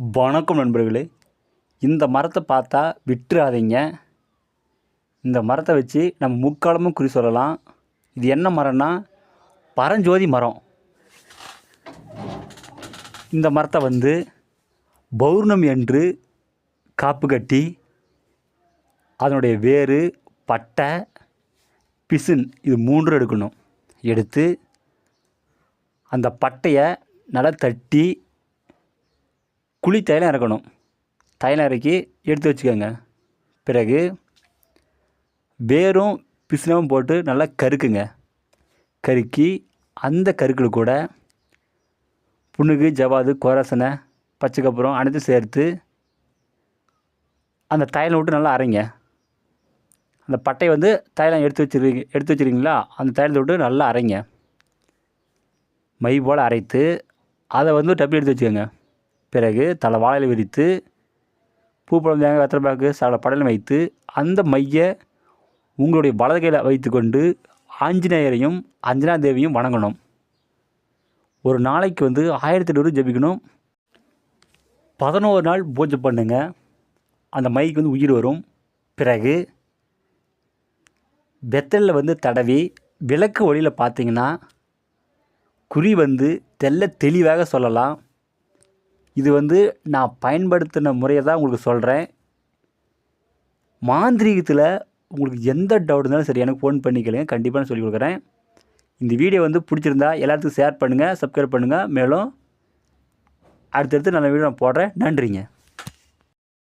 வணக்கம் நண்பர்களே. இந்த மரத்தை பார்த்தா விட்டுறாதீங்க. இந்த மரத்தை வச்சு நம்ம முக்காலமும் குறி சொல்லலாம். இது என்ன மரம்னா பரஞ்சோதி மரம். இந்த மரத்தை பௌர்ணமி அன்று காப்பு கட்டி அதனுடைய வேறு, பட்டை, பிசின் இது 3 எடுக்கணும். எடுத்து அந்த பட்டையை நல்லா தட்டி குழி தைலம் இறக்கணும். தைலம் இறக்கி எடுத்து வச்சுக்கோங்க. பிறகு வேரும் பிசினமும் போட்டு நல்லா கருக்குங்க. கருக்கி அந்த கருக்கில் கூட புனுகு, ஜவாது, கோரசனை, பச்சைக்கப்புறம் அனைத்தும் சேர்த்து அந்த தைலம் விட்டு நல்லா அரைங்க. அந்த பட்டையை தைலம் எடுத்து வச்சுருக்கீங்களா, அந்த தைலத்தை விட்டு நல்லா அரைங்க. மை போல் அரைத்து அதை டப்பி எடுத்து வச்சுக்கோங்க. பிறகு தலை வாழையில் விரித்து பூப்பழம், தேங்காய், வெத்தலைப்பாக்கு சால படையில் வைத்து அந்த மையை உங்களுடைய வலது கையில் வைத்து கொண்டு ஆஞ்சநேயரையும் அஞ்சனா தேவியும் வணங்கணும். ஒரு நாளைக்கு 1800 ஜபிக்கணும். 11 நாள் பூஜை பண்ணுங்க. அந்த மைக்கு உயிர் வரும். பிறகு வெத்தலில் தடவி விளக்கு ஒளியில் பார்த்தீங்கன்னா குறி தெளிவாக சொல்லலாம். இது நான் பயன்படுத்தின முறையை தான் உங்களுக்கு சொல்கிறேன். மாந்திரீகத்தில் உங்களுக்கு எந்த டவுட் இருந்தாலும் சரி எனக்கு ஃபோன் பண்ணி கேளுங்க. கண்டிப்பாக நான் சொல்லிக் கொடுக்குறேன். இந்த வீடியோ பிடிச்சிருந்தா எல்லாத்துக்கும் ஷேர் பண்ணுங்கள், சப்ஸ்கிரைப் பண்ணுங்கள். மேலும் அடுத்தடுத்து நல்ல வீடியோ நான் போடுறேன். நன்றிங்க.